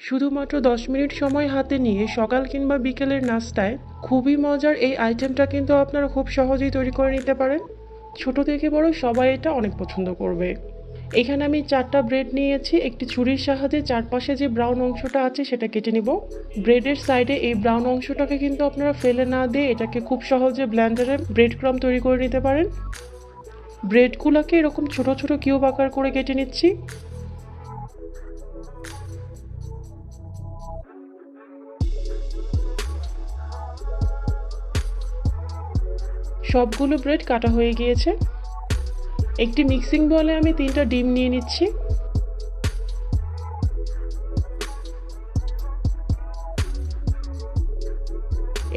শুধুমাত্র 10 মিনিট সময় হাতে নিয়ে সকাল কিংবা বিকেলের নাস্তায় খুবই মজার এই আইটেমটা কিন্তু আপনারা খুব সহজেই তৈরি করে নিতে পারেন। ছোট থেকে বড় সবাই এটা অনেক পছন্দ করবে। এখানে আমি 4টা ব্রেড নিয়েছি। একটি ছুরির সাহায্যে চারপাশে যে ব্রাউন অংশটা আছে সেটা কেটে নিব। ব্রেডের সাইডে এই ব্রাউন অংশটাকে কিন্তু আপনারা ফেলে না দিয়ে এটাকে খুব সহজে ব্লেন্ডারে ব্রেড ক্রাম্ব তৈরি করে নিতে পারেন। ব্রেডগুলোকে এরকম ছোট ছোট কিউব আকার করে কেটে নিচ্ছি। সবগুলো ব্রেড কাটা হয়ে গিয়েছে। একটি মিক্সিং বলে আমি 3টা ডিম নিয়ে নিচ্ছি।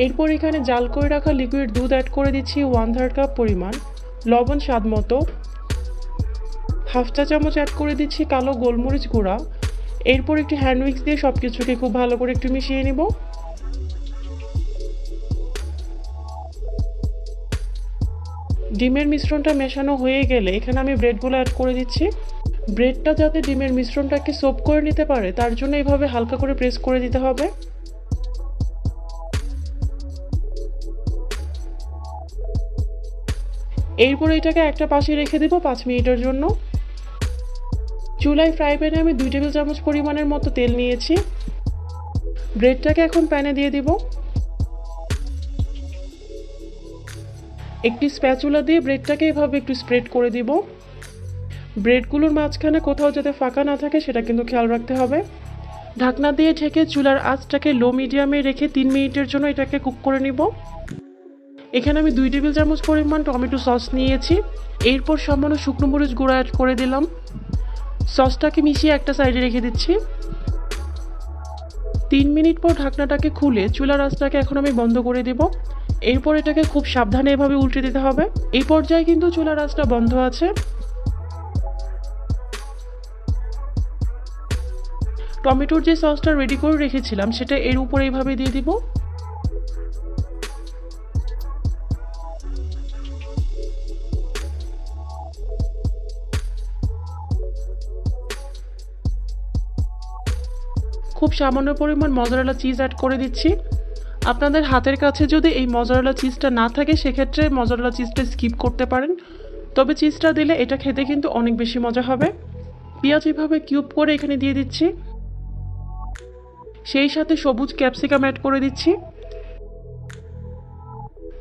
এরপর এখানে জাল করে রাখা লিকুইড দুধ অ্যাড করে দিচ্ছি 1/3 কাপ পরিমাণ, লবণ স্বাদ মতো, হাফ চা চামচ অ্যাড করে দিচ্ছি কালো গোলমরিচ গুঁড়া। এরপর একটি হ্যান্ড উইক্স দিয়ে সব কিছুকে খুব ভালো করে একটু মিশিয়ে নিব। ডিমের মিশ্রণটা মেশানো হয়ে গেলে এখানে আমি ব্রেডগুলো অ্যাড করে দিচ্ছি। ব্রেডটা যাতে ডিমের মিশ্রণটাকে সোপ করে নিতে পারে তার জন্য এইভাবে হালকা করে প্রেস করে দিতে হবে। এরপর এটাকে একটা পাশে রেখে দেব 5 মিনিটের জন্য। চুলায় ফ্রাই প্যানে আমি 2 টেবিল চামচ পরিমাণের মতো তেল নিয়েছি। ব্রেডটাকে এখন প্যানে দিয়ে দিব। একটি স্প্যাচুলা দিয়ে ব্রেডটাকে এভাবে একটু স্প্রেড করে দিব। ব্রেডগুলোর মাঝখানে কোথাও যাতে ফাঁকা না থাকে সেটা কিন্তু খেয়াল রাখতে হবে। ঢাকনা দিয়ে ঢেকে চুলার আঁচটাকে লো মিডিয়ামে রেখে 3 মিনিটের জন্য এটাকে কুক করে নিব। এখানে আমি 2 টেবিল চামচ পরিমাণ টমেটো সস নিয়েছি। এরপর সামান্য শুকনো মরিচ গুঁড়া অ্যাড করে দিলাম। সসটাকে মিশিয়ে একটা সাইডে রেখে দিচ্ছি। 3 মিনিট পর ঢাকনাটাকে খুলে চুলার আঁচটাকে এখন আমি বন্ধ করে দেব। এরপর এটাকে খুব সাবধানে এভাবে উল্টে দিতে হবে। এই পর্যায়ে কিন্তু চুলার আঁচটা বন্ধ আছে। টমেটোর যে সসটা রেডি করে রেখেছিলাম সেটা এর উপরে এইভাবে দিয়ে দিব। খুব সামান্য পরিমাণ মজারেলা চিজ অ্যাড করে দিচ্ছি। আপনাদের হাতের কাছে যদি এই মজারেলা চিজটা না থাকে সেক্ষেত্রে মজারেলা চিজটা স্কিপ করতে পারেন, তবে চিজটা দিলে এটা খেতে কিন্তু অনেক বেশি মজা হবে। পেঁয়াজ এভাবে কিউব করে এখানে দিয়ে দিচ্ছি। সেই সাথে সবুজ ক্যাপসিকাম অ্যাড করে দিচ্ছি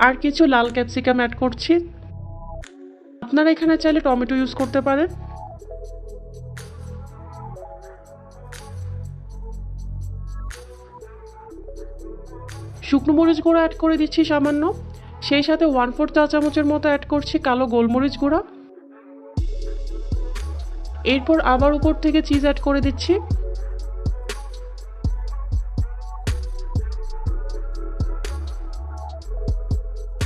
আর কিছু লাল ক্যাপসিকাম অ্যাড করছি। আপনারা এখানে চাইলে টমেটো ইউজ করতে পারেন। শুকনো মরিচ গুঁড়া অ্যাড করে দিচ্ছি সামান্য। সেই সাথে 1/4 চা চামচের মতো অ্যাড করছি কালো গোলমরিচ গুঁড়া। এরপর আবার উপর থেকে চিজ অ্যাড করে দিচ্ছি।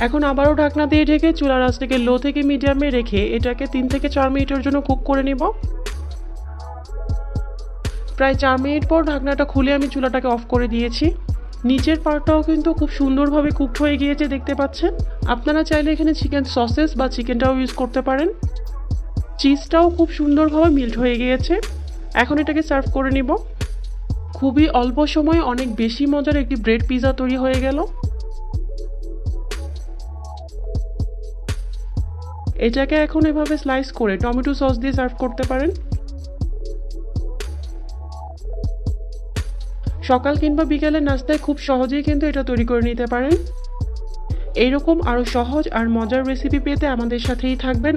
এখন আবারও ঢাকনা দিয়ে ঢেকে চুলার আঁচটাকে লো থেকে মিডিয়ামে রেখে এটাকে 3 থেকে 4 মিনিটের জন্য কুক করে নিব। প্রায় 4 মিনিট পর ঢাকনাটা খুলে আমি চুলাটাকে অফ করে দিয়েছি। নিচের পার্টটাও কিন্তু খুব সুন্দরভাবে কুকড হয়ে গিয়েছে দেখতে পাচ্ছেন। আপনারা চাইলে এখানে চিকেন সসেস বা চিকেনটাও ইউজ করতে পারেন। চিজটাও খুব সুন্দরভাবে মেল্ট হয়ে গিয়েছে। এখন এটাকে সার্ভ করে নিব। খুবই অল্প সময়ে অনেক বেশি মজার একটি ব্রেড পিৎজা তৈরি হয়ে গেল। এটাকে এখন এভাবে স্লাইস করে টমেটো সস দিয়ে সার্ভ করতে পারেন। সকাল কিংবা বিকেলের নাস্তায় খুব সহজেই কিন্তু এটা তৈরি করে নিতে পারেন। এইরকম আরও সহজ আর মজার রেসিপি পেতে আমাদের সাথেই থাকবেন।